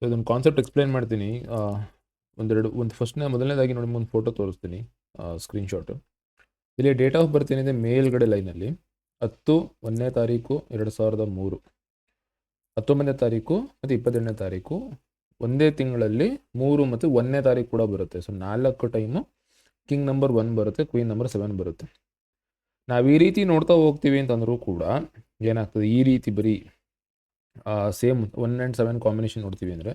So ಇದೊಂದು concept explain ಮಾಡ್ತೀನಿ. ಮೊದಲನೇದಾಗಿ ನೋಡಿ ಒಂದು ಫೋಟೋ ತೋರಿಸ್ತೀನಿ, ಸ್ಕ್ರೀನ್ಶಾಟು. ಇಲ್ಲಿ ಡೇಟ್ ಆಫ್ ಬರ್ತ್ ಏನಿದೆ ಮೇಲ್ಗಡೆ ಲೈನಲ್ಲಿ 10/1/2003, 19ನೇ ತಾರೀಕು ಮತ್ತು 22ನೇ ತಾರೀಕು ಒಂದೇ ತಿಂಗಳಲ್ಲಿ 3 ಮತ್ತು 1ನೇ ತಾರೀಕು ಕೂಡ ಬರುತ್ತೆ. ಸೊ 4 ಟೈಮು ಕಿಂಗ್ ನಂಬರ್ 1 ಬರುತ್ತೆ, ಕ್ವೀನ್ ನಂಬರ್ 7 ಬರುತ್ತೆ. ನಾವು ಈ ರೀತಿ ನೋಡ್ತಾ ಹೋಗ್ತೀವಿ ಅಂತಂದರೂ ಕೂಡ ಏನಾಗ್ತದೆ, ಈ ರೀತಿ ಬರೀ ಸೇಮ್ 1 and 7 ಕಾಂಬಿನೇಷನ್ ನೋಡ್ತೀವಿ ಅಂದರೆ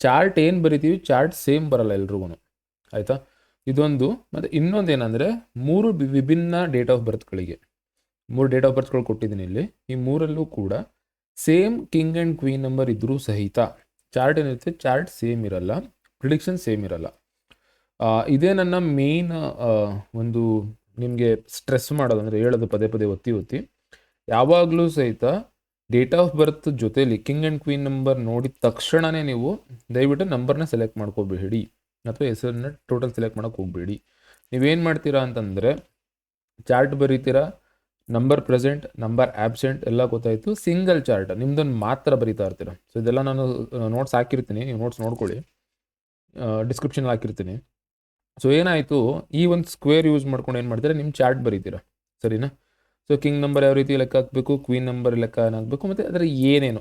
ಚಾರ್ಟ್ ಏನು ಬರಿತೀವಿ, ಚಾರ್ಟ್ ಸೇಮ್ ಬರಲ್ಲ ಎಲ್ರಿಗೂ, ಆಯಿತಾ. ಇದೊಂದು. ಮತ್ತು ಇನ್ನೊಂದು ಏನಂದರೆ 3 ವಿಭಿನ್ನ ಡೇಟ್ ಆಫ್ ಬರ್ತ್ಗಳಿಗೆ 3 ಡೇಟ್ ಆಫ್ ಬರ್ತ್ಗಳು ಕೊಟ್ಟಿದ್ದೀನಿ ಇಲ್ಲಿ. ಈ 3ರಲ್ಲೂ ಕೂಡ same king and queen number ಇದ್ದರೂ ಸಹಿತ ಚಾರ್ಟ್ ಏನಿರುತ್ತೆ, ಚಾರ್ಟ್ ಸೇಮ್ ಇರಲ್ಲ, ಪ್ರಿಡಿಕ್ಷನ್ ಸೇಮ್ ಇರಲ್ಲ. ಇದೇ ನನ್ನ ಮೇಯ್ನ್ ಒಂದು ನಿಮಗೆ ಸ್ಟ್ರೆಸ್ ಮಾಡೋದು, ಅಂದರೆ ಹೇಳೋದು ಪದೇ ಪದೇ ಒತ್ತಿ ಯಾವಾಗಲೂ ಸಹಿತ ಡೇಟ್ ಆಫ್ ಬರ್ತ್ ಜೊತೆಲಿ ಕಿಂಗ್ ಆ್ಯಂಡ್ ಕ್ವೀನ್ ನಂಬರ್ ನೋಡಿದ ತಕ್ಷಣವೇ ನೀವು ದಯವಿಟ್ಟು ನಂಬರ್ನ ಸೆಲೆಕ್ಟ್ ಮಾಡ್ಕೋಬೇಡಿ, ಅಥವಾ ಹೆಸರನ್ನ ಟೋಟಲ್ ಸೆಲೆಕ್ಟ್ ಮಾಡೋಕ್ಕೆ ಹೋಗಬೇಡಿ. ನೀವೇನು ಮಾಡ್ತೀರಾ ಅಂತಂದರೆ ಚಾರ್ಟ್ ಬರೀತೀರಾ, ನಂಬರ್ ಪ್ರೆಸೆಂಟ್, ನಂಬರ್ ಆಬ್ಸೆಂಟ್ ಎಲ್ಲ ಗೊತ್ತಾಯಿತು, ಸಿಂಗಲ್ ಚಾರ್ಟ್ ನಿಮ್ದೊಂದು ಮಾತ್ರ ಬರೀತಾ ಇರ್ತೀರ. ಸೊ ಇದೆಲ್ಲ ನಾನು ನೋಟ್ಸ್ ಹಾಕಿರ್ತೀನಿ, ನೀವು ನೋಟ್ಸ್ ನೋಡ್ಕೊಳ್ಳಿ, ಡಿಸ್ಕ್ರಿಪ್ಷನಲ್ಲಿ ಹಾಕಿರ್ತೀನಿ. ಸೊ ಏನಾಯಿತು, ಈ ಒಂದು ಸ್ಕ್ವೇರ್ ಯೂಸ್ ಮಾಡ್ಕೊಂಡು ಏನು ಮಾಡ್ತೀರಾ, ನಿಮ್ಮ ಚಾರ್ಟ್ ಬರೀತೀರಾ, ಸರಿನಾ. ಸೊ ಕಿಂಗ್ ನಂಬರ್ ಯಾವ ರೀತಿ ಲೆಕ್ಕ ಹಾಕಬೇಕು, ಕ್ವೀನ್ ನಂಬರ್ ಲೆಕ್ಕ ಏನಾಗಬೇಕು, ಮತ್ತು ಅದರ ಏನೇನು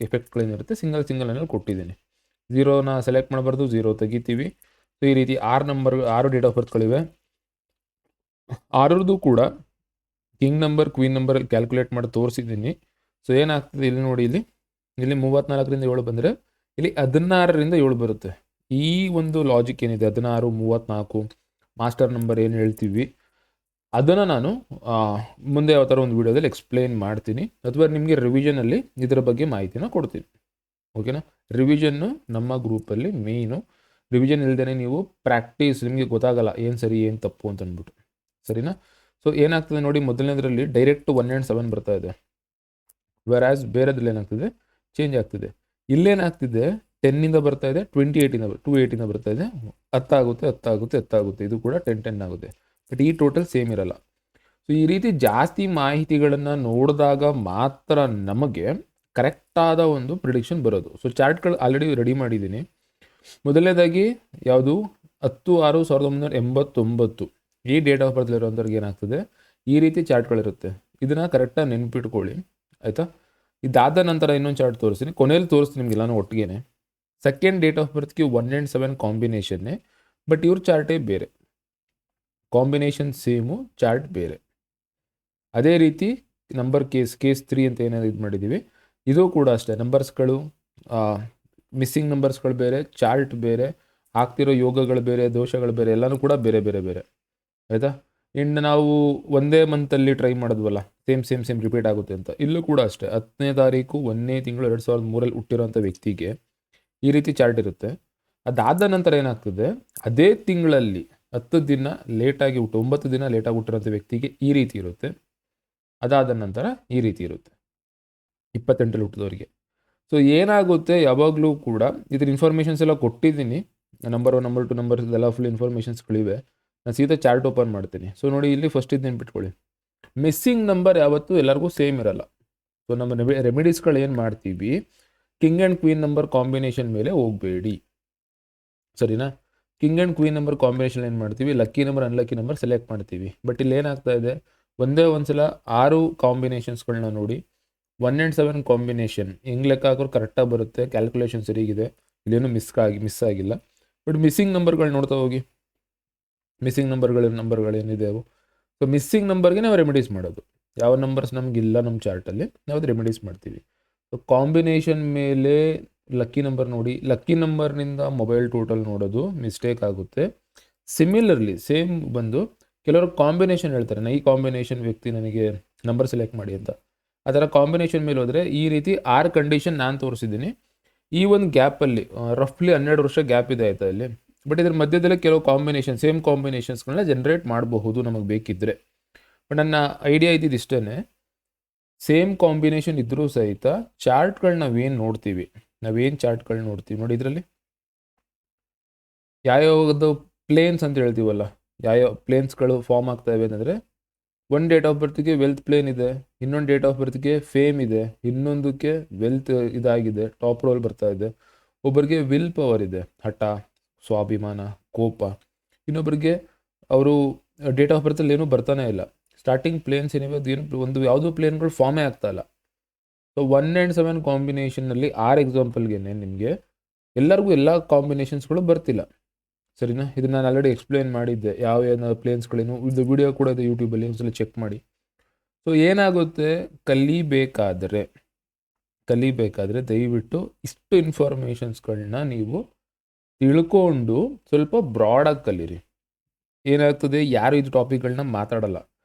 ಎಫೆಕ್ಟ್ಗಳೇನಿರುತ್ತೆ ಸಿಂಗಲ್ ಅನ್ನೋದು ಕೊಟ್ಟಿದ್ದೀನಿ. 0ನ ಸೆಲೆಕ್ಟ್ ಮಾಡಬಾರ್ದು, 0 ತೆಗಿತೀವಿ. ಸೊ ಈ ರೀತಿ 6 ಡೇಟ್ ಆಫ್ ಬರ್ತ್ಗಳಿವೆ. 6ರದ್ದು ಕೂಡ king number queen number calculate ಮಾಡಿ ತೋರಿಸಿದ್ದೀನಿ. ಸೊ ಏನಾಗ್ತದೆ ಇಲ್ಲಿ ನೋಡಿ, ಇಲ್ಲಿ 34ರಿಂದ 7 ಬಂದರೆ ಇಲ್ಲಿ 16ರಿಂದ 7 ಬರುತ್ತೆ. ಈ ಒಂದು ಲಾಜಿಕ್ ಏನಿದೆ 16, 34 ಮಾಸ್ಟರ್ ನಂಬರ್ ಏನು ಹೇಳ್ತೀವಿ, ಅದನ್ನು ನಾನು ಮುಂದೆ ಯಾವ ಥರ ಒಂದು ವೀಡಿಯೋದಲ್ಲಿ ಎಕ್ಸ್ಪ್ಲೇನ್ ಮಾಡ್ತೀನಿ, ಅಥವಾ ನಿಮಗೆ ರಿವಿಷನಲ್ಲಿ ಇದರ ಬಗ್ಗೆ ಮಾಹಿತಿನ ಕೊಡ್ತೀನಿ, ಓಕೆನಾ. ರಿವಿಷನ್ನು ನಮ್ಮ ಗ್ರೂಪಲ್ಲಿ ಮೇಯ್ನು. ರಿವಿಷನ್ ಇಲ್ಲದೇ ನೀವು ಪ್ರಾಕ್ಟೀಸ್ ನಿಮಗೆ ಗೊತ್ತಾಗಲ್ಲ ಏನು ಸರಿ ಏನು ತಪ್ಪು ಅಂತ ಅಂದ್ಬಿಟ್ಟು, ಸರಿನಾ. ಸೊ ಏನಾಗ್ತದೆ ನೋಡಿ, ಮೊದಲನೇದರಲ್ಲಿ ಡೈರೆಕ್ಟ್ 1 and 7 ಬರ್ತಾ ಇದೆ, ವೆರಾಸ್ ಬೇರೆದ್ರಲ್ಲಿ ಏನಾಗ್ತದೆ ಚೇಂಜ್ ಆಗ್ತಿದೆ. ಇಲ್ಲೇನಾಗ್ತಿದೆ 10ಇಂದ ಬರ್ತಾ ಇದೆ, 28ಇಂದ ಬರ್ತಾ ಇದೆ, 10 ಆಗುತ್ತೆ, ಇದು ಕೂಡ 10 ಆಗುತ್ತೆ. ಬಟ್ ಈ ಟೋಟಲ್ ಸೇಮ್ ಇರಲ್ಲ. ಸೊ ಈ ರೀತಿ ಜಾಸ್ತಿ ಮಾಹಿತಿಗಳನ್ನು ನೋಡಿದಾಗ ಮಾತ್ರ ನಮಗೆ ಕರೆಕ್ಟಾದ ಒಂದು ಪ್ರಿಡಿಕ್ಷನ್ ಬರೋದು. ಸೊ ಚಾರ್ಟ್ಗಳು ಆಲ್ರೆಡಿ ರೆಡಿ ಮಾಡಿದ್ದೀನಿ. ಮೊದಲನೇದಾಗಿ ಯಾವುದು 10/6/1989 ಈ ಡೇಟ್ ಆಫ್ ಬರ್ತ್ಲಿರೋಂಥವ್ರಿಗೆ ಏನಾಗ್ತದೆ, ಈ ರೀತಿ ಚಾರ್ಟ್ಗಳಿರುತ್ತೆ. ಇದನ್ನು ಕರೆಕ್ಟಾಗಿ ನೆನ್ಪಿಟ್ಕೊಳ್ಳಿ, ಆಯಿತಾ. ಇದಾದ ನಂತರ ಇನ್ನೊಂದು ಚಾರ್ಟ್ ತೋರಿಸ್ತೀನಿ, ಕೊನೆಯಲ್ಲಿ ತೋರಿಸ್ತೀನಿ ನಿಮಗೆಲ್ಲನೂ ಒಟ್ಟಿಗೆ. ಸೆಕೆಂಡ್ ಡೇಟ್ ಆಫ್ ಬರ್ತ್ಗೆ 1 and 7 ಕಾಂಬಿನೇಷನ್ನೇ, ಬಟ್ ಇವ್ರ ಚಾರ್ಟೇ ಬೇರೆ, ಕಾಂಬಿನೇಷನ್ ಸೇಮು, ಚಾರ್ಟ್ ಬೇರೆ. ಅದೇ ರೀತಿ ನಂಬರ್ ಕೇಸ್ 3 ಅಂತ ಏನಾದ್ರು ಇದು ಮಾಡಿದ್ದೀವಿ, ಇದು ಕೂಡ ಅಷ್ಟೇ. ನಂಬರ್ಸ್ಗಳು ಮಿಸ್ಸಿಂಗ್ ನಂಬರ್ಸ್ಗಳು ಬೇರೆ, ಚಾರ್ಟ್ ಬೇರೆ, ಆಗ್ತಿರೋ ಯೋಗಗಳು ಬೇರೆ, ದೋಷಗಳು ಬೇರೆ, ಎಲ್ಲನೂ ಕೂಡ ಬೇರೆ ಬೇರೆ ಬೇರೆ, ಆಯಿತಾ. ಇನ್ನು ನಾವು ಒಂದೇ ಮಂತಲ್ಲಿ ಟ್ರೈ ಮಾಡಿದ್ವಲ್ಲ, ಸೇಮ್ ರಿಪೀಟ್ ಆಗುತ್ತೆ ಅಂತ, ಇಲ್ಲೂ ಕೂಡ ಅಷ್ಟೇ. 10ನೇ ತಾರೀಕು 1ನೇ ತಿಂಗಳು 2003 ಹುಟ್ಟಿರೋಂಥ ವ್ಯಕ್ತಿಗೆ ಈ ರೀತಿ ಚಾರ್ಟ್ ಇರುತ್ತೆ. ಅದಾದ ನಂತರ ಏನಾಗ್ತದೆ, ಅದೇ ತಿಂಗಳಲ್ಲಿ 10 ದಿನ ಲೇಟಾಗಿ 9 ದಿನ ಲೇಟಾಗಿ ಹುಟ್ಟಿರೋಂಥ ವ್ಯಕ್ತಿಗೆ ಈ ರೀತಿ ಇರುತ್ತೆ. ಅದಾದ ನಂತರ ಈ ರೀತಿ ಇರುತ್ತೆ 28ರಲ್ಲಿ ಹುಟ್ಟಿದವರಿಗೆ. ಸೊ ಏನಾಗುತ್ತೆ, ಯಾವಾಗಲೂ ಕೂಡ ಇದ್ರ ಇನ್ಫಾರ್ಮೇಷನ್ಸ್ ಎಲ್ಲ ಕೊಟ್ಟಿದ್ದೀನಿ, ನಂಬರ್ 1, ನಂಬರ್ 2, ನಂಬರ್ ಎಲ್ಲ ಫುಲ್ ಇನ್ಫಾರ್ಮೇಷನ್ಸ್ಗಳಿವೆ. ನಾನು ಸೀದಾ ಚಾರ್ಟ್ ಓಪನ್ ಮಾಡ್ತೀನಿ. ಸೊ ನೋಡಿ, ಇಲ್ಲಿ ಫಸ್ಟ್ ಇದು ನೆನ್ಪಿಟ್ಕೊಳ್ಳಿ, ಮಿಸ್ಸಿಂಗ್ ನಂಬರ್ ಯಾವತ್ತೂ ಎಲ್ಲರಿಗೂ ಸೇಮ್ ಇರಲ್ಲ. ಸೊ ನಮ್ಮ ರೆಮಿಡೀಸ್ಗಳು ಏನು ಮಾಡ್ತೀವಿ, king and queen number combination ಮೇಲೆ ಹೋಗಬೇಡಿ, ಸರಿನಾ. King and queen number combination ಏನು ಮಾಡ್ತೀವಿ, lucky number unlucky number select ಮಾಡ್ತೀವಿ. ಬಟ್ ಇಲ್ಲಿ ಏನಾಗ್ತಾ ಇದೆ, ಒಂದೇ ಸಲ 6 ಕಾಂಬಿನೇಷನ್ಸ್ಗಳನ್ನ ನೋಡಿ 1 and 7 ಕಾಂಬಿನೇಷನ್ ಹೆಂಗೆ ಲೆಕ್ಕ ಹಾಕೋರು ಕರೆಕ್ಟಾಗಿ ಬರುತ್ತೆ, ಕ್ಯಾಲ್ಕುಲೇಷನ್ ಸರಿಗಿದೆ, ಇಲ್ಲೇನು ಮಿಸ್ ಆಗಿಲ್ಲ. ಬಟ್ ಮಿಸ್ಸಿಂಗ್ ನಂಬರ್ಗಳು ನೋಡ್ತಾ ಹೋಗಿ, ಮಿಸ್ಸಿಂಗ್ ನಂಬರ್ಗಳು ಏನಿದೆ ಅವು. ಸೊ ಮಿಸ್ಸಿಂಗ್ ನಂಬರ್ಗೆ ನಾವು ರೆಮಿಡೀಸ್ ಮಾಡೋದು, ಯಾವ ನಂಬರ್ಸ್ ನಮಗಿಲ್ಲ ನಮ್ಮ ಚಾರ್ಟಲ್ಲಿ ನಾವು ರೆಮಿಡೀಸ್ ಮಾಡ್ತೀವಿ. ಸೊ ಕಾಂಬಿನೇಷನ್ ಮೇಲೆ ಲಕ್ಕಿ ನಂಬರ್ ನೋಡಿ, ಲಕ್ಕಿ ನಂಬರ್ನಿಂದ ಮೊಬೈಲ್ ಟೋಟಲ್ ನೋಡೋದು ಮಿಸ್ಟೇಕ್ ಆಗುತ್ತೆ. ಸಿಮಿಲರ್ಲಿ ಸೇಮ್ ಬಂದು ಕೆಲವರು ಕಾಂಬಿನೇಷನ್ ಹೇಳ್ತಾರೆ, ಈ ಕಾಂಬಿನೇಷನ್ ವ್ಯಕ್ತಿ ನನಗೆ ನಂಬರ್ ಸೆಲೆಕ್ಟ್ ಮಾಡಿ ಅಂತ. ಆ ಥರ ಕಾಂಬಿನೇಷನ್ ಮೇಲೆ ಹೋದರೆ ಈ ರೀತಿ 6 ಕಂಡೀಷನ್ ನಾನು ತೋರಿಸಿದ್ದೀನಿ. ಈ ಒಂದು ಗ್ಯಾಪಲ್ಲಿ ರಫ್ಲಿ 12 ವರ್ಷ ಗ್ಯಾಪ್ ಇದೆ, ಆಯಿತಾ ಇಲ್ಲಿ. ಬಟ್ ಇದ್ರ ಮಧ್ಯದಲ್ಲಿ ಕೆಲವು ಸೇಮ್ ಕಾಂಬಿನೇಷನ್ಸ್ಗಳನ್ನ ಜನ್ರೇಟ್ ಮಾಡಬಹುದು ನಮಗೆ ಬೇಕಿದ್ದರೆ. ಬಟ್ ನನ್ನ ಐಡಿಯಾ ಇದ್ದಿದ್ದು ಇಷ್ಟೇ, ಸೇಮ್ ಕಾಂಬಿನೇಷನ್ ಇದ್ದರೂ ಸಹಿತ ಚಾರ್ಟ್ಗಳು ನಾವೇನು ಚಾರ್ಟ್ಗಳು ನೋಡ್ತೀವಿ ನೋಡಿ, ಇದರಲ್ಲಿ ಯಾವ್ಯಾವುದು ಪ್ಲೇನ್ಸ್ ಅಂತ ಹೇಳ್ತೀವಲ್ಲ, ಯಾವ್ಯಾವ ಪ್ಲೇನ್ಸ್ಗಳು ಫಾರ್ಮ್ ಆಗ್ತಾ ಇವೆ ಅಂದರೆ, ಒಂದು ಡೇಟ್ ಆಫ್ ಬರ್ತ್ಗೆ ವೆಲ್ತ್ ಪ್ಲೇನ್ ಇದೆ, ಇನ್ನೊಂದು ಡೇಟ್ ಆಫ್ ಬರ್ತ್ಗೆ ಫೇಮ್ ಇದೆ, ಇನ್ನೊಂದಕ್ಕೆ ವೆಲ್ತ್ ಇದಾಗಿದೆ, ಟಾಪ್ ರೋಲ್ ಬರ್ತಾ ಇದೆ, ಒಬ್ಬರಿಗೆ ವಿಲ್ ಪವರ್ ಇದೆ, ಹಠ, ಸ್ವಾಭಿಮಾನ, ಕೋಪ. ಇನ್ನೊಬ್ಬರಿಗೆ ಅವರು ಡೇಟ್ ಆಫ್ ಬರ್ತಲ್ಲಿ ಏನೂ ಬರ್ತಾನೆ ಇಲ್ಲ, ಸ್ಟಾರ್ಟಿಂಗ್ ಪ್ಲೇನ್ಸ್ ಏನಿವೆ ಅದೇನು ಒಂದು ಯಾವುದೋ ಪ್ಲೇನ್ಗಳು ಫಾರ್ಮೇ ಆಗ್ತಾ ಇಲ್ಲ. ಸೊ 1 and 7 ಕಾಂಬಿನೇಷನ್ನಲ್ಲಿ 6 ಎಕ್ಸಾಂಪಲ್ಗೆ ನಿಮಗೆ ಎಲ್ಲರಿಗೂ ಎಲ್ಲ ಕಾಂಬಿನೇಷನ್ಸ್ಗಳು ಬರ್ತಿಲ್ಲ. ಸರಿನಾ? ಇದನ್ನು ನಾನು ಆಲ್ರೆಡಿ ಎಕ್ಸ್ಪ್ಲೇನ್ ಮಾಡಿದ್ದೆ, ಯಾವ ಏನು ಪ್ಲೇನ್ಸ್ಗಳೇನು, ಇದು ವಿಡಿಯೋ ಕೂಡ ಇದೆ ಯೂಟ್ಯೂಬಲ್ಲಿ, ಒಂದ್ಸಲ ಚೆಕ್ ಮಾಡಿ. ಸೊ ಏನಾಗುತ್ತೆ, ಕಲಿಬೇಕಾದ್ರೆ ದಯವಿಟ್ಟು ಇಷ್ಟು ಇನ್ಫಾರ್ಮೇಷನ್ಸ್ಗಳನ್ನ ನೀವು ತಿಳ್ಕೊಂಡು ಸ್ವಲ್ಪ ಬ್ರಾಡಾಗಿ ಕಲೀರಿ. ಏನಾಗ್ತದೆ, ಯಾರು ಇದು ಟಾಪಿಕ್ಗಳನ್ನ ಮಾತಾಡಲ್ಲ,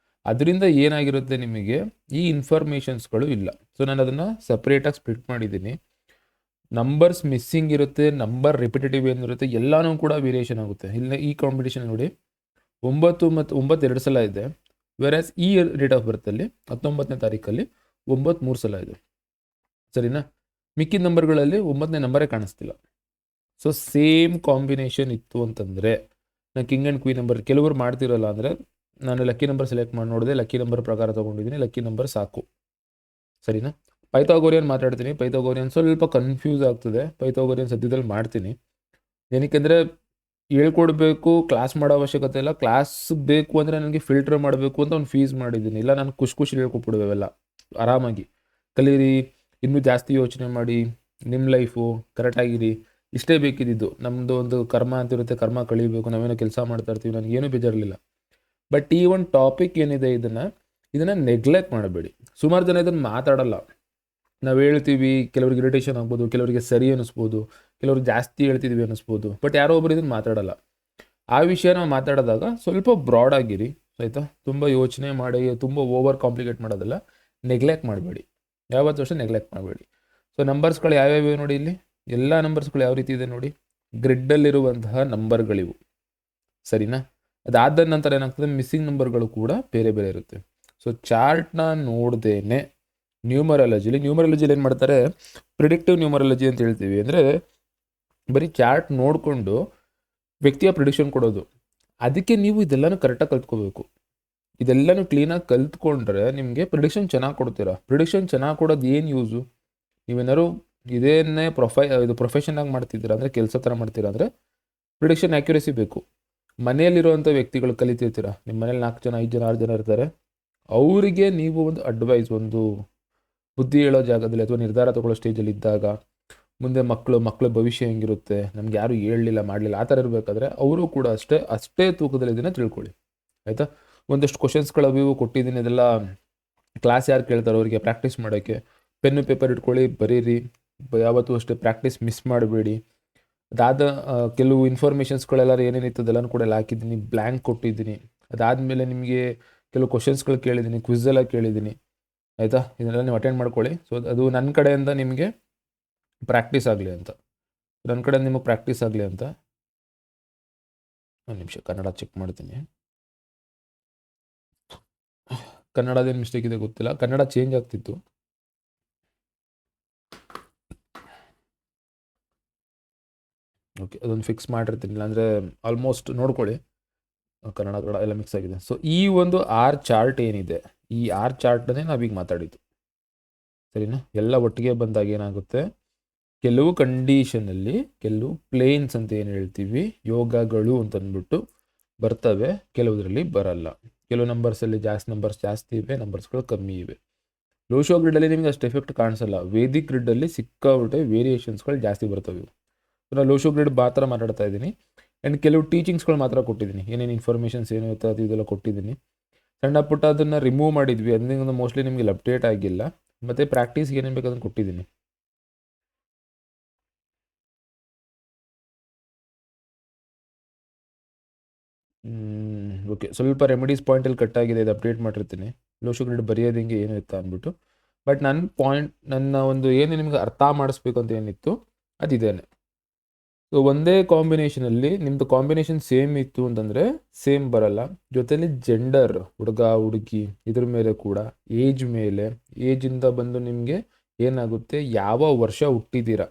ಅದರಿಂದ ಏನಾಗಿರುತ್ತೆ ನಿಮಗೆ ಈ ಇನ್ಫಾರ್ಮೇಷನ್ಸ್ಗಳು ಇಲ್ಲ. ಸೊ ನಾನು ಅದನ್ನು ಸಪ್ರೇಟಾಗಿ ಸ್ಪ್ಲಿಟ್ ಮಾಡಿದ್ದೀನಿ. ನಂಬರ್ಸ್ ಮಿಸ್ಸಿಂಗ್ ಇರುತ್ತೆ, ನಂಬರ್ ರಿಪಿಟೇಟಿವ್ ಏನಿರುತ್ತೆ ಎಲ್ಲನೂ ಕೂಡ ವೇರಿಯೇಷನ್ ಆಗುತ್ತೆ. ಇಲ್ಲ ಈ ಕಾಂಪಿಟೇಷನ್ ನೋಡಿ 9 ಮತ್ತು 9 2 ಸಲ ಇದೆ, ವೆರಾಸ್ ಈ ಡೇಟ್ ಆಫ್ ಬರ್ತಲ್ಲಿ 19ನೇ ತಾರೀಕಲ್ಲಿ 9 3 ಸಲ ಇದೆ. ಸರಿನಾ? ಮಿಕ್ಕಿದ ನಂಬರ್ಗಳಲ್ಲಿ 9ನೇ ನಂಬರೇ ಕಾಣಿಸ್ತಿಲ್ಲ. ಸೊ ಸೇಮ್ ಕಾಂಬಿನೇಷನ್ ಇತ್ತು ಅಂತಂದರೆ, ನಾನು ಕಿಂಗ್ ಆ್ಯಂಡ್ ಕ್ವೀನ್ ನಂಬರ್ ಕೆಲವರು ಮಾಡ್ತಿರಲ್ಲ, ಅಂದರೆ ನಾನು ಲಕ್ಕಿ ನಂಬರ್ ಸೆಲೆಕ್ಟ್ ಮಾಡಿ ನೋಡಿದೆ, ಲಕ್ಕಿ ನಂಬರ್ ಪ್ರಕಾರ ತೊಗೊಂಡಿದ್ದೀನಿ, ಲಕ್ಕಿ ನಂಬರ್ ಸಾಕು. ಸರಿನಾ? ಪೈಥಾಗೋರಿಯನ್ ಮಾತಾಡ್ತೀನಿ. ಪೈಥಾಗೋರಿಯನ್ ಸ್ವಲ್ಪ ಕನ್ಫ್ಯೂಸ್ ಆಗ್ತದೆ, ಪೈಥಾಗೋರಿಯನ್ ಸದ್ಯದಲ್ಲಿ ಮಾಡ್ತೀನಿ. ಏನಕ್ಕೆಂದರೆ ಹೇಳ್ಕೊಡ್ಬೇಕು, ಕ್ಲಾಸ್ ಮಾಡೋ ಅವಶ್ಯಕತೆ ಇಲ್ಲ. ಕ್ಲಾಸ್ ಬೇಕು ಅಂದರೆ ನನಗೆ ಫಿಲ್ಟರ್ ಮಾಡಬೇಕು ಅಂತ ಒಂದು ಫೀಸ್ ಮಾಡಿದ್ದೀನಿ. ಇಲ್ಲ ನಾನು ಖುಷಿ ಹೇಳ್ಕೊಟ್ಬಿಡುವೆಲ್ಲ ಆರಾಮಾಗಿ ಕಲೀರಿ, ಇನ್ನೂ ಜಾಸ್ತಿ ಯೋಚನೆ ಮಾಡಿ, ನಿಮ್ಮ ಲೈಫು ಕರೆಕ್ಟಾಗಿರಿ, ಇಷ್ಟೇ ಬೇಕಿದ್ದು. ನಮ್ಮದು ಒಂದು ಕರ್ಮ ಅಂತಿರುತ್ತೆ, ಕರ್ಮ ಕಳೀಬೇಕು, ನಾವೇನೋ ಕೆಲಸ ಮಾಡ್ತಾ ಇರ್ತೀವಿ, ನನಗೇನೂ ಬೇಜಾರಿರಲಿಲ್ಲ. ಬಟ್ ಈ ಒಂದು ಟಾಪಿಕ್ ಏನಿದೆ ಇದನ್ನು ನೆಗ್ಲೆಕ್ಟ್ ಮಾಡಬೇಡಿ. ಸುಮಾರು ಜನ ಇದನ್ನು ಮಾತಾಡಲ್ಲ. ನಾವು ಹೇಳ್ತೀವಿ, ಕೆಲವ್ರಿಗೆ ಇರಿಟೇಷನ್ ಆಗ್ಬೋದು, ಕೆಲವರಿಗೆ ಸರಿ ಅನ್ನಿಸ್ಬೋದು, ಕೆಲವ್ರಿಗೆ ಜಾಸ್ತಿ ಹೇಳ್ತಿದ್ವಿ ಅನ್ನಿಸ್ಬೋದು, ಬಟ್ ಯಾರೋ ಒಬ್ಬರು ಇದನ್ನು ಮಾತಾಡಲ್ಲ. ಆ ವಿಷಯ ನಾವು ಮಾತಾಡಿದಾಗ ಸ್ವಲ್ಪ ಬ್ರಾಡ್ ಆಗಿರಿ, ಆಯಿತಾ? ತುಂಬ ಯೋಚನೆ ಮಾಡಿ ತುಂಬ ಓವರ್ ಕಾಂಪ್ಲಿಕೇಟ್ ಮಾಡೋದಲ್ಲ, ನೆಗ್ಲೆಕ್ಟ್ ಮಾಡಬೇಡಿ, ಯಾವತ್ತೂ ಅಷ್ಟೇ ನೆಗ್ಲೆಕ್ಟ್ ಮಾಡಬೇಡಿ. ಸೊ ನಂಬರ್ಸ್ಗಳು ಯಾವ್ಯಾವ ನೋಡಿ, ಇಲ್ಲಿ ಎಲ್ಲ ನಂಬರ್ಸ್ಗಳು ಯಾವ ರೀತಿ ಇದೆ ನೋಡಿ, ಗ್ರಿಡ್ಡಲ್ಲಿರುವಂತಹ ನಂಬರ್ಗಳಿವು. ಸರಿನಾ? ಅದಾದ ನಂತರ ಏನಾಗ್ತದೆ, ಮಿಸ್ಸಿಂಗ್ ನಂಬರ್ಗಳು ಕೂಡ ಬೇರೆ ಬೇರೆ ಇರುತ್ತೆ. ಸೊ ಚಾರ್ಟ್ನ ನೋಡ್ದೇನೆ ನ್ಯೂಮರಾಲಜಿಲಿ ಏನು ಮಾಡ್ತಾರೆ, ಪ್ರಿಡಿಕ್ಟಿವ್ ನ್ಯೂಮರಾಲಜಿ ಅಂತ ಹೇಳ್ತೀವಿ. ಅಂದರೆ ಬರೀ ಚಾರ್ಟ್ ನೋಡಿಕೊಂಡು ವ್ಯಕ್ತಿಯ ಪ್ರಿಡಿಕ್ಷನ್ ಕೊಡೋದು. ಅದಕ್ಕೆ ನೀವು ಇದೆಲ್ಲನೂ ಕರೆಕ್ಟಾಗಿ ಕಲ್ತ್ಕೋಬೇಕು. ಇದೆಲ್ಲನೂ ಕ್ಲೀನಾಗಿ ಕಲ್ತ್ಕೊಂಡ್ರೆ ನಿಮಗೆ ಪ್ರಿಡಿಕ್ಷನ್ ಚೆನ್ನಾಗಿ ಕೊಡ್ತೀರಾ. ಪ್ರಿಡಿಕ್ಷನ್ ಚೆನ್ನಾಗಿ ಕೊಡೋದು ಏನು ಯೂಸು? ನೀವೇನಾದ್ರು ಇದೇನೇ ಪ್ರೊಫೆಷನ್ನಾಗಿ ಮಾಡ್ತಿದ್ದೀರಾ, ಅಂದರೆ ಕೆಲಸ ಥರ ಮಾಡ್ತೀರಾ ಅಂದರೆ ಪ್ರಿಡಿಕ್ಷನ್ ಆ್ಯಕ್ಯುರೇಸಿ ಬೇಕು. ಮನೆಯಲ್ಲಿರುವಂಥ ವ್ಯಕ್ತಿಗಳು ಕಲಿತಿರ್ತೀರ, ನಿಮ್ಮ ಮನೇಲಿ 4 ಜನ 5 ಜನ 6 ಜನ ಇರ್ತಾರೆ, ಅವರಿಗೆ ನೀವು ಒಂದು ಅಡ್ವೈಸ್, ಒಂದು ಬುದ್ಧಿ ಹೇಳೋ ಜಾಗದಲ್ಲಿ ಅಥವಾ ನಿರ್ಧಾರ ತಗೊಳ್ಳೋ ಸ್ಟೇಜಲ್ಲಿ ಇದ್ದಾಗ, ಮುಂದೆ ಮಕ್ಕಳ ಭವಿಷ್ಯ ಹೆಂಗಿರುತ್ತೆ, ನಮ್ಗೆ ಯಾರು ಹೇಳಲಿಲ್ಲ ಮಾಡಲಿಲ್ಲ ಆ ಥರ ಇರಬೇಕಾದ್ರೆ ಅವರು ಕೂಡ ಅಷ್ಟೇ ತೂಕದಲ್ಲಿ ಇದನ್ನು ತಿಳ್ಕೊಳ್ಳಿ, ಆಯಿತಾ? ಒಂದಷ್ಟು ಕ್ವಶನ್ಸ್ಗಳು ಅವು ಕೊಟ್ಟಿದ್ದೀನಿ, ಅದೆಲ್ಲ ಕ್ಲಾಸ್ ಯಾರು ಕೇಳ್ತಾರೋ ಅವರಿಗೆ ಪ್ರಾಕ್ಟೀಸ್ ಮಾಡೋಕ್ಕೆ ಪೆನ್ನು ಪೇಪರ್ ಇಟ್ಕೊಳ್ಳಿ, ಬರೀರಿ. ಯಾವತ್ತೂ ಅಷ್ಟೇ ಪ್ರಾಕ್ಟೀಸ್ ಮಿಸ್ ಮಾಡಬೇಡಿ. ಅದಾದ ಕೆಲವು ಇನ್ಫಾರ್ಮೇಷನ್ಸ್ಗಳೆಲ್ಲ ಏನೇನಿತ್ತು ಅದೆಲ್ಲನೂ ಕೂಡ ಹಾಕಿದ್ದೀನಿ, ಬ್ಲ್ಯಾಂಕ್ ಕೊಟ್ಟಿದ್ದೀನಿ. ಅದಾದಮೇಲೆ ನಿಮಗೆ ಕೆಲವು ಕ್ವಶನ್ಸ್ಗಳು ಕೇಳಿದ್ದೀನಿ, ಕ್ವಿಝೆಲ್ಲ ಕೇಳಿದ್ದೀನಿ, ಆಯಿತಾ? ಇದನ್ನೆಲ್ಲ ನೀವು ಅಟೆಂಡ್ ಮಾಡ್ಕೊಳ್ಳಿ. ಸೊ ಅದು ನನ್ನ ಕಡೆಯಿಂದ ನಿಮಗೆ ಪ್ರಾಕ್ಟೀಸ್ ಆಗಲಿ ಅಂತ, ನಿಮಗೆ ಪ್ರಾಕ್ಟೀಸ್ ಆಗಲಿ ಅಂತ. ಒಂದು ನಿಮಿಷ ಕನ್ನಡ ಚೆಕ್ ಮಾಡ್ತೀನಿ. ಕನ್ನಡದೇನು ಮಿಸ್ಟೇಕ್ ಇದೆ ಗೊತ್ತಿಲ್ಲ, ಕನ್ನಡ ಚೇಂಜ್ ಆಗ್ತಿತ್ತು. ಓಕೆ, ಅದೊಂದು ಫಿಕ್ಸ್ ಮಾಡಿರ್ತೀನಿ, ಇಲ್ಲಾಂದರೆ ಆಲ್ಮೋಸ್ಟ್ ನೋಡ್ಕೊಳ್ಳಿ ಕನ್ನಡ ಎಲ್ಲ ಮಿಕ್ಸ್ ಆಗಿದೆ. ಸೊ ಈ ಒಂದು 6 ಚಾರ್ಟ್ ಏನಿದೆ, ಈ 6 ಚಾರ್ಟ್ನೇ ನಾವೀಗ ಮಾತಾಡಿದ್ದು. ಸರಿನಾ? ಎಲ್ಲ ಒಟ್ಟಿಗೆ ಬಂದಾಗ ಏನಾಗುತ್ತೆ, ಕೆಲವು ಕಂಡೀಷನಲ್ಲಿ ಕೆಲವು ಪ್ಲೇನ್ಸ್ ಅಂತ ಏನು ಹೇಳ್ತೀವಿ, ಯೋಗಗಳು ಅಂತ ಅಂದ್ಬಿಟ್ಟು ಬರ್ತವೆ, ಕೆಲವುದರಲ್ಲಿ ಬರಲ್ಲ. ಕೆಲವು ನಂಬರ್ಸಲ್ಲಿ ನಂಬರ್ಸ್ ಜಾಸ್ತಿ ಇವೆ, ನಂಬರ್ಸ್ಗಳು ಕಮ್ಮಿ ಇವೆ. ಲೋಶೋ ಗ್ರಿಡ್ಡಲ್ಲಿ ನಿಮಗೆ ಅಷ್ಟು ಎಫೆಕ್ಟ್ ಕಾಣಿಸಲ್ಲ, ವೇದಿಕ್ ಗ್ರಿಡ್ಡಲ್ಲಿ ಸಿಕ್ಕಾಬಿಟ್ಟೆ ವೇರಿಯೇಷನ್ಸ್ಗಳು ಜಾಸ್ತಿ ಬರ್ತವೆ. ನಾನು ಲೋಶೋ ಗ್ರಿಡ್ ಮಾತ್ರ ಮಾತಾಡ್ತಾ ಇದ್ದೀನಿ. ಆ್ಯಂಡ್ ಕೆಲವು ಟೀಚಿಂಗ್ಸ್ಗಳು ಮಾತ್ರ ಕೊಟ್ಟಿದ್ದೀನಿ, ಏನೇನು ಇನ್ಫಾರ್ಮೇಷನ್ಸ್ ಏನು ಇರುತ್ತೆ ಅದು ಇದೆಲ್ಲ ಕೊಟ್ಟಿದ್ದೀನಿ. ಸಣ್ಣ ಪುಟ್ಟ ಅದನ್ನು ರಿಮೂವ್ ಮಾಡಿದ್ವಿ, ಅದರಿಂದ ಮೋಸ್ಟ್ಲಿ ನಿಮಗೆ ಅಪ್ಡೇಟ್ ಆಗಿಲ್ಲ. ಮತ್ತು ಪ್ರಾಕ್ಟೀಸ್ಗೆ ಏನೇನು ಬೇಕು ಅದನ್ನು ಕೊಟ್ಟಿದ್ದೀನಿ. ಓಕೆ, ಸ್ವಲ್ಪ ರೆಮಿಡೀಸ್ ಪಾಯಿಂಟಲ್ಲಿ ಕಟ್ಟಾಗಿದೆ, ಇದು ಅಪ್ಡೇಟ್ ಮಾಡಿರ್ತೀನಿ. ಲೋಶೋ ಗ್ರಿಡ್ ಬರೆಯೋದು ಹಿಂಗೆ ಏನು ಇತ್ತು ಅಂದ್ಬಿಟ್ಟು. ಬಟ್ ನನ್ನ ಒಂದು ಏನು ನಿಮ್ಗೆ ಅರ್ಥ ಮಾಡಿಸ್ಬೇಕು ಅಂತ ಏನಿತ್ತು ಅದಿದ್ದೇನೆ. ಸೊ ಒಂದೇ ಕಾಂಬಿನೇಷನಲ್ಲಿ ನಿಮ್ಮದು ಕಾಂಬಿನೇಷನ್ ಸೇಮ್ ಇತ್ತು ಅಂತಂದರೆ ಸೇಮ್ ಬರಲ್ಲ. ಜೊತೆಲಿ ಜೆಂಡರ್, ಹುಡುಗ ಹುಡುಗಿ, ಇದ್ರ ಮೇಲೆ ಕೂಡ ಏಜಿಂದ ಬಂದು ನಿಮಗೆ ಏನಾಗುತ್ತೆ, ಯಾವ ವರ್ಷ ಹುಟ್ಟಿದ್ದೀರಾ,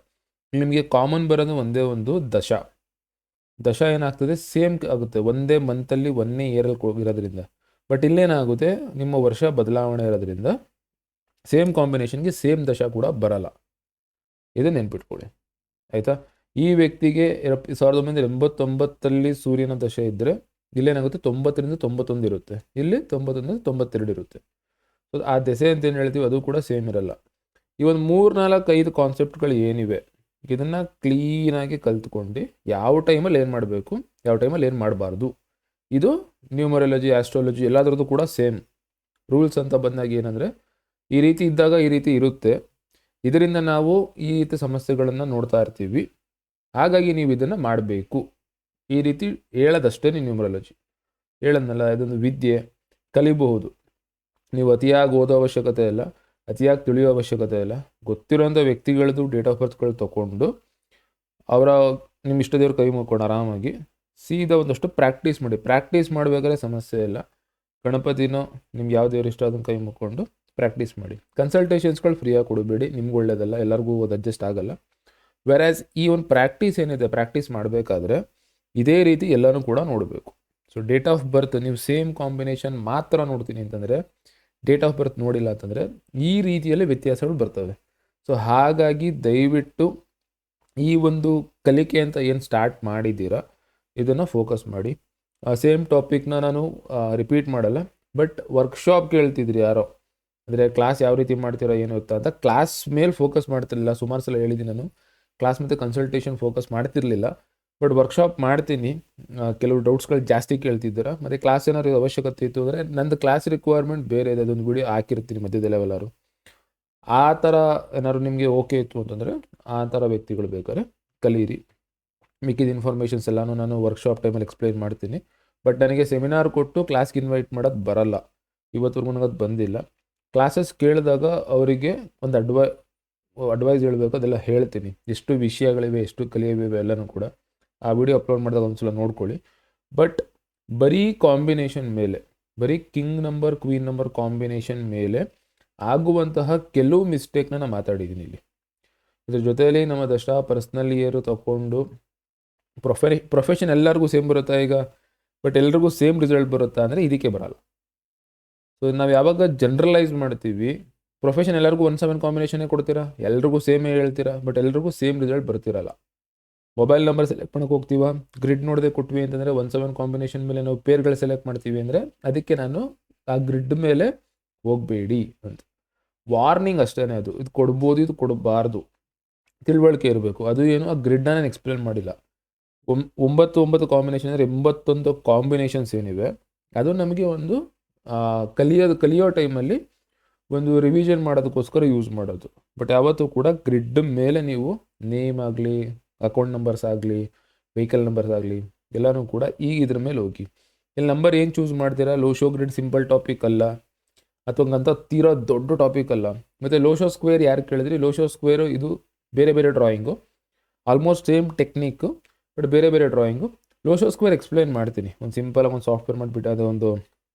ನಿಮಗೆ ಕಾಮನ್ ಬರೋದು ಒಂದೇ ಒಂದು ದಶ ಏನಾಗ್ತದೆ, ಸೇಮ್ ಆಗುತ್ತೆ, ಒಂದೇ ಮಂತಲ್ಲಿ ಒಂದೇ ಇಯರಲ್ಲಿ ಇರೋದ್ರಿಂದ. ಬಟ್ ಇಲ್ಲೇನಾಗುತ್ತೆ, ನಿಮ್ಮ ವರ್ಷ ಬದಲಾವಣೆ ಇರೋದ್ರಿಂದ ಸೇಮ್ ಕಾಂಬಿನೇಷನ್ಗೆ ಸೇಮ್ ದಶ ಕೂಡ ಬರಲ್ಲ. ಇದು ನೆನ್ಪಿಟ್ಕೊಳ್ಳಿ, ಆಯಿತಾ? ಈ ವ್ಯಕ್ತಿಗೆ 1989 ಸೂರ್ಯನ ದಶೆ ಇದ್ದರೆ ಇಲ್ಲೇನಾಗುತ್ತೆ 90ರಿಂದ 91 ಇರುತ್ತೆ, ಇಲ್ಲಿ 91ರಿಂದ 92 ಇರುತ್ತೆ. ಸೊ ಆ ದೆಸೆ ಅಂತ ಏನು ಹೇಳ್ತೀವಿ ಅದು ಕೂಡ ಸೇಮ್ ಇರಲ್ಲ. ಈ ಒಂದು 3-4-5 ಕಾನ್ಸೆಪ್ಟ್ಗಳು ಏನಿವೆ ಇದನ್ನು ಕ್ಲೀನಾಗಿ ಕಲ್ತ್ಕೊಂಡು ಯಾವ ಟೈಮಲ್ಲಿ ಏನು ಮಾಡಬೇಕು, ಯಾವ ಟೈಮಲ್ಲಿ ಏನು ಮಾಡಬಾರ್ದು, ಇದು ನ್ಯೂಮರಾಲಜಿ, ಆಸ್ಟ್ರಾಲಜಿ ಎಲ್ಲದರದ್ದು ಕೂಡ ಸೇಮ್ ರೂಲ್ಸ್ ಅಂತ ಬಂದಾಗ ಏನಂದರೆ ಈ ರೀತಿ ಇದ್ದಾಗ ಈ ರೀತಿ ಇರುತ್ತೆ, ಇದರಿಂದ ನಾವು ಈ ರೀತಿ ಸಮಸ್ಯೆಗಳನ್ನು ನೋಡ್ತಾ ಇರ್ತೀವಿ, ಹಾಗಾಗಿ ನೀವು ಇದನ್ನು ಮಾಡಬೇಕು. ಈ ರೀತಿ ಹೇಳೋದಷ್ಟೇ ನ್ಯೂಮರಾಲಜಿ. ಹೇಳೋದನ್ನಲ್ಲ, ಇದೊಂದು ವಿದ್ಯೆ, ಕಲಿಬಹುದು. ನೀವು ಅತಿಯಾಗಿ ಓದೋ ಅವಶ್ಯಕತೆ ಇಲ್ಲ, ಅತಿಯಾಗಿ ತಿಳಿಯೋ ಅವಶ್ಯಕತೆ ಇಲ್ಲ. ಗೊತ್ತಿರೋಂಥ ವ್ಯಕ್ತಿಗಳದ್ದು ಡೇಟ್ ಆಫ್ ಬರ್ತ್ಗಳು ತೊಗೊಂಡು ಅವರ ನಿಮ್ಮ ಇಷ್ಟ ದೇವ್ರ ಕೈ ಮುಕ್ಕೊಂಡು ಆರಾಮಾಗಿ ಸೀದಾ ಒಂದಷ್ಟು ಪ್ರಾಕ್ಟೀಸ್ ಮಾಡಿ. ಪ್ರಾಕ್ಟೀಸ್ ಮಾಡಬೇಕಾದ್ರೆ ಸಮಸ್ಯೆ ಇಲ್ಲ. ಗಣಪತಿನೋ ನಿಮ್ಗೆ ಯಾವ ದೇವ್ರು ಇಷ್ಟ ಅದನ್ನು ಕೈ ಮುಕ್ಕೊಂಡು ಪ್ರಾಕ್ಟೀಸ್ ಮಾಡಿ. ಕನ್ಸಲ್ಟೇಷನ್ಸ್ಗಳು ಫ್ರೀಯಾಗಿ ಕೊಡಬೇಡಿ, ನಿಮ್ಗೆ ಒಳ್ಳೇದಲ್ಲ, ಎಲ್ಲರಿಗೂ ಅದು ಅಡ್ಜಸ್ಟ್ ಆಗಲ್ಲ. ವೆರಾಸ್ ಈ ಒಂದು ಪ್ರಾಕ್ಟೀಸ್ ಏನಿದೆ, ಪ್ರಾಕ್ಟೀಸ್ ಮಾಡಬೇಕಾದ್ರೆ ಇದೇ ರೀತಿ ಎಲ್ಲನೂ ಕೂಡ ನೋಡಬೇಕು. ಸೊ ಡೇಟ್ ಆಫ್ ಬರ್ತ್ ನೀವು ಸೇಮ್ ಕಾಂಬಿನೇಷನ್ ಮಾತ್ರ ನೋಡ್ತೀನಿ ಅಂತಂದರೆ, ಡೇಟ್ ಆಫ್ ಬರ್ತ್ ನೋಡಿಲ್ಲ ಅಂತಂದರೆ ಈ ರೀತಿಯಲ್ಲಿ ವ್ಯತ್ಯಾಸಗಳು ಬರ್ತವೆ. ಸೊ ಹಾಗಾಗಿ ದಯವಿಟ್ಟು ಈ ಒಂದು ಕಲಿಕೆ ಅಂತ ಏನು ಸ್ಟಾರ್ಟ್ ಮಾಡಿದ್ದೀರಾ ಇದನ್ನು ಫೋಕಸ್ ಮಾಡಿ. ಸೇಮ್ ಟಾಪಿಕ್ನ ನಾನು ರಿಪೀಟ್ ಮಾಡಲ್ಲ, ಬಟ್ ವರ್ಕ್ಶಾಪ್ ಕೇಳ್ತಿದ್ರಿ ಯಾರೋ, ಅಂದರೆ ಕ್ಲಾಸ್ ಯಾವ ರೀತಿ ಮಾಡ್ತೀರೋ ಏನು ಗೊತ್ತಾ ಅಂತ. ಕ್ಲಾಸ್ ಮೇಲೆ ಫೋಕಸ್ ಮಾಡ್ತಿರಲಿಲ್ಲ, ಸುಮಾರು ಸಲ ಹೇಳಿದ್ದೀನಿ ನಾನು. ಕ್ಲಾಸ್ ಮತ್ತು ಕನ್ಸಲ್ಟೇಷನ್ ಫೋಕಸ್ ಮಾಡ್ತಿರಲಿಲ್ಲ, ಬಟ್ ವರ್ಕ್ಶಾಪ್ ಮಾಡ್ತೀನಿ. ಕೆಲವು ಡೌಟ್ಸ್ಗಳು ಜಾಸ್ತಿ ಕೇಳ್ತಿದ್ದೀರಾ, ಮತ್ತು ಕ್ಲಾಸ್ ಏನಾದ್ರು ಅವಶ್ಯಕತೆ ಇತ್ತು ಅಂದರೆ ನಂದು ಕ್ಲಾಸ್ ರಿಕ್ವೈರ್ಮೆಂಟ್ ಬೇರೆ ಇದೆ, ಅದೊಂದು ವಿಡಿಯೋ ಹಾಕಿರ್ತೀನಿ ಮಧ್ಯದಲ್ಲಿ ಎಲ್ಲರೂ. ಆ ಥರ ಏನಾದ್ರು ನಿಮಗೆ ಓಕೆ ಇತ್ತು ಅಂತಂದರೆ ಆ ಥರ ವ್ಯಕ್ತಿಗಳು ಬೇಕಾದ್ರೆ ಕಲೀರಿ. ಮಿಕ್ಕಿದ ಇನ್ಫಾರ್ಮೇಷನ್ಸ್ ಎಲ್ಲನೂ ನಾನು ವರ್ಕ್ಶಾಪ್ ಟೈಮಲ್ಲಿ ಎಕ್ಸ್ಪ್ಲೈನ್ ಮಾಡ್ತೀನಿ. ಬಟ್ ನನಗೆ ಸೆಮಿನಾರ್ ಕೊಟ್ಟು ಕ್ಲಾಸ್ಗೆ ಇನ್ವೈಟ್ ಮಾಡೋದು ಬರಲ್ಲ, ಇವತ್ತುವರೆಗೂ ನನಗೆ ಅದು ಬಂದಿಲ್ಲ. ಕ್ಲಾಸಸ್ ಕೇಳಿದಾಗ ಅವರಿಗೆ ಒಂದು ಅಡ್ವೈಸ್ ಹೇಳಬೇಕು, ಅದೆಲ್ಲ ಹೇಳ್ತೀನಿ. ಎಷ್ಟು ವಿಷಯಗಳಿವೆ, ಎಷ್ಟು ಕಲಿಯವಿವೆ ಎಲ್ಲನೂ ಕೂಡ ಆ ವಿಡಿಯೋ ಅಪ್ಲೋಡ್ ಮಾಡಿದಾಗ ಒಂದ್ಸಲ ನೋಡ್ಕೊಳ್ಳಿ. ಬಟ್ ಬರೀ ಕಾಂಬಿನೇಷನ್ ಮೇಲೆ, ಬರೀ king number queen number combination ಮೇಲೆ ಆಗುವಂತಹ ಕೆಲವು ಮಿಸ್ಟೇಕ್ನ ನಾನು ಮಾತಾಡಿದ್ದೀನಿ ಇಲ್ಲಿ. ಇದ್ರ ಜೊತೆಯಲ್ಲಿ ನಮ್ಮ ದಶ ಪರ್ಸ್ನಲ್ ಇಯರು ತಗೊಂಡು ಪ್ರೊಫೆಷನ್ ಎಲ್ಲರಿಗೂ ಸೇಮ್ ಬರುತ್ತಾ ಈಗ, ಬಟ್ ಎಲ್ರಿಗೂ ಸೇಮ್ ರಿಸಲ್ಟ್ ಬರುತ್ತಾ ಅಂದರೆ ಇದಕ್ಕೆ ಬರಲ್ಲ. ಸೊ ನಾವು ಯಾವಾಗ ಜನರಲೈಸ್ ಮಾಡ್ತೀವಿ, ಪ್ರೊಫೆಷನ್ ಎಲ್ಲರಿಗೂ 1-7 ಕಾಂಬಿನೇಷನ್ನೇ ಕೊಡ್ತೀರಾ, ಎಲ್ರಿಗೂ ಸೇಮೇ ಹೇಳ್ತೀರಾ, ಬಟ್ ಎಲ್ರಿಗೂ ಸೇಮ್ ರಿಸಲ್ಟ್ ಬರ್ತಿರಲ್ಲ. ಮೊಬೈಲ್ ನಂಬರ್ ಸೆಲೆಕ್ಟ್ ಮಾಡೋಕೆ ಹೋಗ್ತೀವ, ಗ್ರಿಡ್ ನೋಡದೆ ಕೊಟ್ವಿ ಅಂತಂದರೆ 1-7 ಕಾಂಬಿನೇಷನ್ ಮೇಲೆ ನಾವು ಪೇರ್ಗಳು ಸೆಲೆಕ್ಟ್ ಮಾಡ್ತೀವಿ ಅಂದರೆ ಅದಕ್ಕೆ ನಾನು ಆ ಗ್ರಿಡ್ ಮೇಲೆ ಹೋಗಬೇಡಿ ಅಂತ ವಾರ್ನಿಂಗ್ ಅಷ್ಟೇ. ಅದು ಇದು ಕೊಡ್ಬೋದು, ಇದು ಕೊಡಬಾರ್ದು, ತಿಳುವಳಿಕೆ ಇರಬೇಕು. ಅದು ಏನು ಆ ಗ್ರಿಡ್ನ ನಾನು ಎಕ್ಸ್ಪ್ಲೇನ್ ಮಾಡಿಲ್ಲ. 9 ಕಾಂಬಿನೇಷನ್ ಅಂದರೆ 81 ಕಾಂಬಿನೇಷನ್ಸ್ ಏನಿವೆ ಅದು ನಮಗೆ ಒಂದು ಕಲಿಯೋ ಟೈಮಲ್ಲಿ ಒಂದು ರಿವಿಷನ್ ಮಾಡೋದಕ್ಕೋಸ್ಕರ ಯೂಸ್ ಮಾಡೋದು. ಬಟ್ ಯಾವತ್ತೂ ಕೂಡ ಗ್ರಿಡ್ ಮೇಲೆ ನೀವು ನೇಮ್ ಆಗಲಿ, ಅಕೌಂಟ್ ನಂಬರ್ಸ್ ಆಗಲಿ, ವೆಹಿಕಲ್ ನಂಬರ್ಸ್ ಆಗಲಿ ಎಲ್ಲನೂ ಕೂಡ ಈಗ ಇದ್ರ ಮೇಲೆ ಹೋಗಿ. ಇಲ್ಲಿ ನಂಬರ್ ಏನು ಚೂಸ್ ಮಾಡ್ತೀರಾ, low show grid simple topic ಅಲ್ಲ, ಅಥವಾ ಅಂತ ತೀರೋ ದೊಡ್ಡ ಟಾಪಿಕ್ ಅಲ್ಲ. ಮತ್ತು ಲೋ ಶೋ ಸ್ಕ್ವೇರ್ ಯಾರು ಕೇಳಿದ್ರಿ, ಲೋ ಶೋ ಸ್ಕ್ವೇರು ಇದು ಬೇರೆ ಬೇರೆ drawing, almost same technique, but ಬೇರೆ ಬೇರೆ drawing. Low show square explain ಮಾಡ್ತೀನಿ, ಒಂದು ಸಿಂಪಲಾಗಿ ಒಂದು ಸಾಫ್ಟ್ವೇರ್ ಮಾಡಿಬಿಟ್ಟು ಅದು ಒಂದು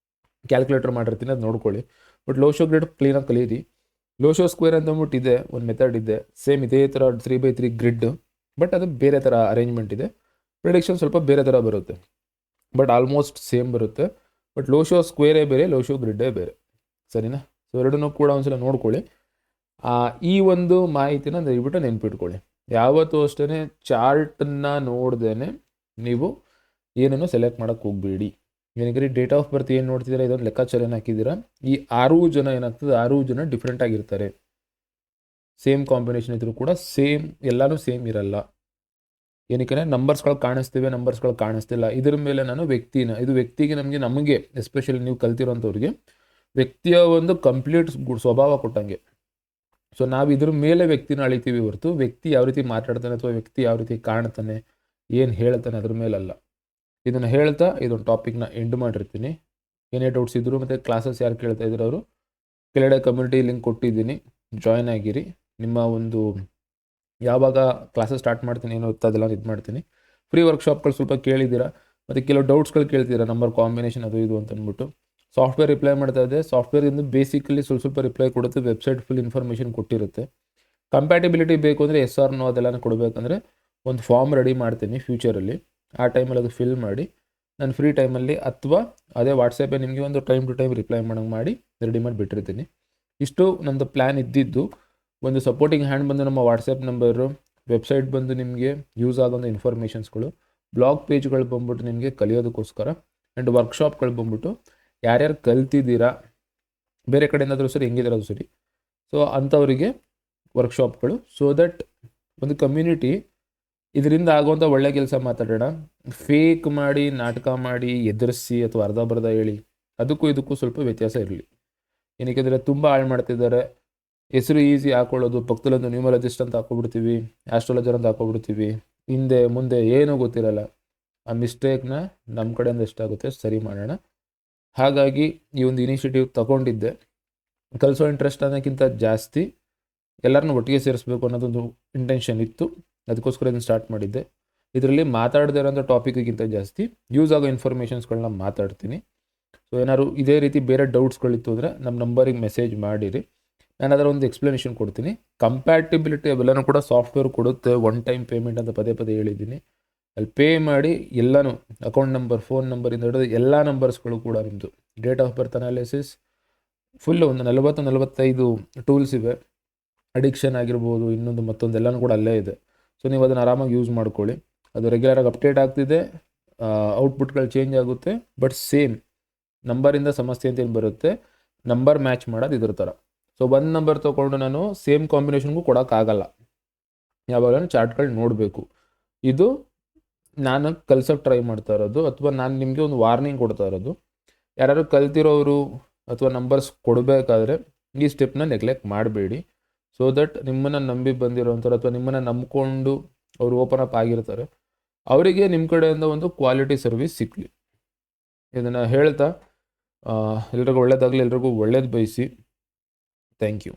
ಕ್ಯಾಲ್ಕುಲೇಟರ್ ಮಾಡಿರ್ತೀನಿ, ಅದು ನೋಡ್ಕೊಳ್ಳಿ. ಬಟ್ ಲೋ ಶೋ ಗ್ರಿಡ್ ಕ್ಲೀನಾಗಿ ಕಲೀರಿ. ಲೋ ಶೋ ಸ್ಕ್ವೇರ್ ಅಂತ ಅಂದ್ಬಿಟ್ಟು ಇದೆ, ಒಂದು ಮೆಥಡ್ ಇದೆ, ಸೇಮ್ ಇದೇ ಥರ 3x3 ಗ್ರಿಡ್, ಬಟ್ ಅದು ಬೇರೆ ಥರ ಅರೇಂಜ್ಮೆಂಟ್ ಇದೆ. ಪ್ರಿಡಿಕ್ಷನ್ ಸ್ವಲ್ಪ ಬೇರೆ ಥರ ಬರುತ್ತೆ, ಬಟ್ ಆಲ್ಮೋಸ್ಟ್ ಸೇಮ್ ಬರುತ್ತೆ. ಬಟ್ ಲೋ ಶೋ ಸ್ಕ್ವೇರೇ ಬೇರೆ, ಲೋ ಶೋ ಗ್ರಿಡ್ಡೇ ಬೇರೆ, ಸರಿನಾ? ಸೊ ಎರಡನ್ನೂ ಕೂಡ ಒಂದ್ಸಲ ನೋಡ್ಕೊಳ್ಳಿ. ಈ ಒಂದು ಮಾಹಿತಿನ ದಯವಿಟ್ಟು ನೆನ್ಪಿಟ್ಕೊಳ್ಳಿ. ಯಾವತ್ತೂ ಅಷ್ಟೇ ಚಾರ್ಟನ್ನು ನೋಡ್ದೇ ನೀವು ಏನನ್ನು ಸೆಲೆಕ್ಟ್ ಮಾಡೋಕ್ಕೆ ಹೋಗಬೇಡಿ. ಏನಕ್ಕೆ ಡೇಟ್ ಆಫ್ ಬರ್ತ್ ಏನು ನೋಡ್ತಿದ್ದೀರಾ ಇದೊಂದು ಲೆಕ್ಕಾಚಾರ ಏನು ಹಾಕಿದ್ದೀರಾ, ಈ 6 ಜನ ಏನಾಗ್ತದೆ, 6 ಜನ ಡಿಫ್ರೆಂಟ್ ಆಗಿರ್ತಾರೆ. ಸೇಮ್ ಕಾಂಬಿನೇಷನ್ ಇದ್ರೂ ಕೂಡ ಸೇಮ್ ಎಲ್ಲನೂ ಸೇಮ್ ಇರಲ್ಲ. ಏನಕ್ಕೆ ನಂಬರ್ಸ್ಗಳು ಕಾಣಿಸ್ತಿವೆ, ನಂಬರ್ಸ್ಗಳು ಕಾಣಿಸ್ತಿಲ್ಲ. ಇದ್ರ ಮೇಲೆ ನಾನು ಇದು ವ್ಯಕ್ತಿಗೆ ನಮಗೆ ಎಸ್ಪೆಷಲಿ ನೀವು ಕಲ್ತಿರೋಂಥವ್ರಿಗೆ ವ್ಯಕ್ತಿಯ ಒಂದು ಕಂಪ್ಲೀಟ್ ಸ್ವಭಾವ ಕೊಟ್ಟಂಗೆ. ಸೊ ನಾವು ಇದ್ರ ಮೇಲೆ ವ್ಯಕ್ತಿನ ಅಳಿತೀವಿ ಹೊರತು ವ್ಯಕ್ತಿ ಯಾವ ರೀತಿ ಮಾತಾಡ್ತಾನೆ ಅಥವಾ ವ್ಯಕ್ತಿ ಯಾವ ರೀತಿ ಕಾಣ್ತಾನೆ, ಏನು ಹೇಳ್ತಾನೆ ಅದ್ರ ಮೇಲಲ್ಲ. ಇದನ್ನು ಹೇಳ್ತಾ ಇದೊಂದು ಟಾಪಿಕ್ನ ಎಂಡ್ ಮಾಡಿರ್ತೀನಿ. ಏನೇ ಡೌಟ್ಸ್ ಇದ್ದರು ಮತ್ತು ಕ್ಲಾಸಸ್ ಯಾರು ಕೇಳ್ತಾ ಇದ್ರು ಅವರು ಕೆಳಗಡೆ ಕಮ್ಯುನಿಟಿ ಲಿಂಕ್ ಕೊಟ್ಟಿದ್ದೀನಿ, ಜಾಯ್ನ್ ಆಗಿರಿ. ನಿಮ್ಮ ಒಂದು ಯಾವಾಗ ಕ್ಲಾಸಸ್ ಸ್ಟಾರ್ಟ್ ಮಾಡ್ತೀನಿ ಏನೋ ಅದೆಲ್ಲ ಇದು ಮಾಡ್ತೀನಿ. ಫ್ರೀ ವರ್ಕ್ಶಾಪ್ಗಳು ಸ್ವಲ್ಪ ಕೇಳಿದ್ದೀರಾ, ಮತ್ತು ಕೆಲವು ಡೌಟ್ಸ್ಗಳು ಕೇಳ್ತೀರಾ, ನಂಬರ್ ಕಾಂಬಿನೇಷನ್ ಅದು ಇದು ಅಂತ ಅಂದ್ಬಿಟ್ಟು. ಸಾಫ್ಟ್ವೇರ್ ರಿಪ್ಲೈ ಮಾಡ್ತಾ ಇದೆ. ಸಾಫ್ಟ್ವೇರಿಂದ ಬೇಸಿಕಲಿ ಸ್ವಲ್ಪ ರಿಪ್ಲೈ ಕೊಡುತ್ತೆ, ವೆಬ್ಸೈಟ್ ಫುಲ್ ಇನ್ಫಾರ್ಮೇಷನ್ ಕೊಟ್ಟಿರುತ್ತೆ. ಕಂಪ್ಯಾಟಿಬಿಲಿಟಿ ಬೇಕು ಅಂದರೆ ಎಸ್ ಆರ್ ನೋ ಅದೆಲ್ಲ ಕೊಡಬೇಕಂದ್ರೆ ಒಂದು ಫಾರ್ಮ್ ರೆಡಿ ಮಾಡ್ತೀನಿ ಫ್ಯೂಚರಲ್ಲಿ. ಆ ಟೈಮಲ್ಲಿ ಅದು ಫಿಲ್ ಮಾಡಿ ನಾನು ಫ್ರೀ ಟೈಮಲ್ಲಿ ಅಥವಾ ಅದೇ ವಾಟ್ಸಪ್ಪೇ ನಿಮಗೆ ಒಂದು ಟೈಮ್ ಟು ಟೈಮ್ ರಿಪ್ಲೈ ಮಾಡೋಂಗೆ ಮಾಡಿ ರೆಡಿ ಮಾಡಿ ಬಿಟ್ಟಿರ್ತೀನಿ. ಇಷ್ಟು ನಮ್ಮದು ಪ್ಲ್ಯಾನ್ ಇದ್ದಿದ್ದು. ಒಂದು ಸಪೋರ್ಟಿಂಗ್ ಹ್ಯಾಂಡ್ ಬಂದು ನಮ್ಮ ವಾಟ್ಸಪ್ ನಂಬರು, ವೆಬ್ಸೈಟ್ ಬಂದು ನಿಮಗೆ ಯೂಸ್ ಆಗೋಂಥ ಇನ್ಫಾರ್ಮೇಷನ್ಸ್ಗಳು, ಬ್ಲಾಗ್ ಪೇಜ್ಗಳು ಬಂದ್ಬಿಟ್ಟು ನಿಮಗೆ ಕಲಿಯೋದಕ್ಕೋಸ್ಕರ, ಆ್ಯಂಡ್ ವರ್ಕ್ಶಾಪ್ಗಳು ಬಂದ್ಬಿಟ್ಟು ಯಾರ್ಯಾರು ಕಲ್ತಿದ್ದೀರಾ, ಬೇರೆ ಕಡೆಯಿಂದಾದರೂ ಸರಿ, ಹೆಂಗಿದಾರೂ ಸರಿ, ಸೊ ಅಂಥವರಿಗೆ ವರ್ಕ್ಶಾಪ್ಗಳು. ಸೊ ದಟ್ ಒಂದು ಕಮ್ಯುನಿಟಿ ಇದರಿಂದ ಆಗುವಂಥ ಒಳ್ಳೆ ಕೆಲಸ ಮಾತಾಡೋಣ. ಫೇಕ್ ಮಾಡಿ, ನಾಟಕ ಮಾಡಿ, ಎದುರಿಸಿ ಅಥವಾ ಅರ್ಧ ಬರ್ಧ ಹೇಳಿ, ಅದಕ್ಕೂ ಇದಕ್ಕೂ ಸ್ವಲ್ಪ ವ್ಯತ್ಯಾಸ ಇರಲಿ. ಏನಕ್ಕೆಂದರೆ ತುಂಬ ಹಾಳು ಮಾಡ್ತಿದ್ದಾರೆ. ಹೆಸರು ಈಸಿ ಹಾಕೊಳ್ಳೋದು, ಪಕ್ಕದಲ್ಲೊಂದು ನ್ಯೂಮರಾಲಜಿಸ್ಟ್ ಅಂತ ಹಾಕೊಬಿಡ್ತೀವಿ, ಆಸ್ಟ್ರಾಲಜರ್ ಅಂತ ಹಾಕೊಬಿಡ್ತೀವಿ, ಹಿಂದೆ ಮುಂದೆ ಏನೂ ಗೊತ್ತಿರಲ್ಲ. ಆ ಮಿಸ್ಟೇಕ್ನ ನಮ್ಮ ಕಡೆಯಿಂದ ಎಷ್ಟಾಗುತ್ತೆ ಸರಿ ಮಾಡೋಣ. ಹಾಗಾಗಿ ಈ ಒಂದು ಇನಿಷಿಯೇಟಿವ್ ತಗೊಂಡಿದ್ದೆ. ಕಲಿಸೋ ಇಂಟ್ರೆಸ್ಟ್ ಅನ್ನೋಕ್ಕಿಂತ ಜಾಸ್ತಿ ಎಲ್ಲರನ್ನೂ ಒಟ್ಟಿಗೆ ಸೇರಿಸ್ಬೇಕು ಅನ್ನೋದೊಂದು ಇಂಟೆನ್ಷನ್ ಇತ್ತು. ಅದಕ್ಕೋಸ್ಕರ ಇದನ್ನು ಸ್ಟಾರ್ಟ್ ಮಾಡಿದ್ದೆ. ಇದರಲ್ಲಿ ಮಾತಾಡದೇ ಇರೋಂಥ ಟಾಪಿಕ್ಗಿಂತ ಜಾಸ್ತಿ ಯೂಸ್ ಆಗೋ ಇನ್ಫಾರ್ಮೇಷನ್ಸ್ಗಳನ್ನ ಮಾತಾಡ್ತೀನಿ. ಸೊ ಏನಾದ್ರು ಇದೇ ರೀತಿ ಬೇರೆ ಡೌಟ್ಸ್ಗಳಿತ್ತು ಅಂದರೆ ನಮ್ಮ ನಂಬರಿಗೆ ಮೆಸೇಜ್ ಮಾಡಿರಿ, ನಾನು ಅದರ ಒಂದು ಎಕ್ಸ್ಪ್ಲನೇಷನ್ ಕೊಡ್ತೀನಿ. ಕಂಪ್ಯಾಟಿಬಿಲಿಟಿ ಅವೆಲ್ಲನೂ ಕೂಡ ಸಾಫ್ಟ್ವೇರ್ ಕೊಡುತ್ತೆ, ಒನ್ ಟೈಮ್ ಪೇಮೆಂಟ್ ಅಂತ ಪದೇ ಪದೇ ಹೇಳಿದ್ದೀನಿ. ಅಲ್ಲಿ ಪೇ ಮಾಡಿ ಎಲ್ಲನೂ ಅಕೌಂಟ್ ನಂಬರ್, ಫೋನ್ ನಂಬರಿಂದ ಹಿಡಿದು ಎಲ್ಲ ನಂಬರ್ಸ್ಗಳು ಕೂಡ ನಿಮ್ಮದು date of birth analysis full ಒಂದು 40-45 ಟೂಲ್ಸ್ ಇವೆ. ಅಡಿಕ್ಷನ್ ಆಗಿರ್ಬೋದು, ಇನ್ನೊಂದು ಮತ್ತೊಂದು ಎಲ್ಲನೂ ಕೂಡ ಅಲ್ಲೇ ಇದೆ. ಸೊ ನೀವು ಅದನ್ನು ಆರಾಮಾಗಿ ಯೂಸ್ ಮಾಡ್ಕೊಳ್ಳಿ. ಅದು ರೆಗ್ಯುಲರಾಗಿ ಅಪ್ಡೇಟ್ ಆಗ್ತಿದೆ, ಔಟ್ಪುಟ್ಗಳು ಚೇಂಜ್ ಆಗುತ್ತೆ, ಬಟ್ ಸೇಮ್ ನಂಬರಿಂದ ಸಮಸ್ಯೆ ಅಂತೇನು ಬರುತ್ತೆ, ನಂಬರ್ ಮ್ಯಾಚ್ ಮಾಡೋದು ಇದ್ರ ಥರ. ಸೊ ಒಂದು ನಂಬರ್ ತೊಗೊಂಡು ನಾನು ಸೇಮ್ ಕಾಂಬಿನೇಷನ್ಗೂ ಕೊಡೋಕ್ಕಾಗಲ್ಲ, ಯಾವಾಗ ಚಾರ್ಟ್ಗಳು ನೋಡಬೇಕು. ಇದು ನಾನು ಕಲ್ಸೋಕ್ಕೆ ಟ್ರೈ ಮಾಡ್ತಾ ಇರೋದು, ಅಥವಾ ನಾನು ನಿಮಗೆ ಒಂದು ವಾರ್ನಿಂಗ್ ಕೊಡ್ತಾ ಇರೋದು. ಯಾರು ಕಲ್ತಿರೋರು ಅಥವಾ ನಂಬರ್ಸ್ ಕೊಡಬೇಕಾದ್ರೆ ಈ ಸ್ಟೆಪ್ನ ನೆಗ್ಲೆಕ್ಟ್ ಮಾಡಬೇಡಿ. ಸೊ ದಟ್ ನಿಮ್ಮನ್ನು ನಂಬಿ ಬಂದಿರೋಂಥವ್ರು ಅಥವಾ ನಿಮ್ಮನ್ನು ನಂಬ್ಕೊಂಡು ಅವರು ಓಪನ್ ಅಪ್ ಆಗಿರ್ತಾರೆ, ಅವರಿಗೆ ನಿಮ್ಮ ಕಡೆಯಿಂದ ಒಂದು ಕ್ವಾಲಿಟಿ ಸರ್ವಿಸ್ ಸಿಕ್ಕಲಿ. ಇದನ್ನು ಹೇಳ್ತಾ ಎಲ್ರಿಗೂ ಒಳ್ಳೇದಾಗಲಿ, ಎಲ್ರಿಗೂ ಒಳ್ಳೇದು ಬಯಸಿ. Thank you.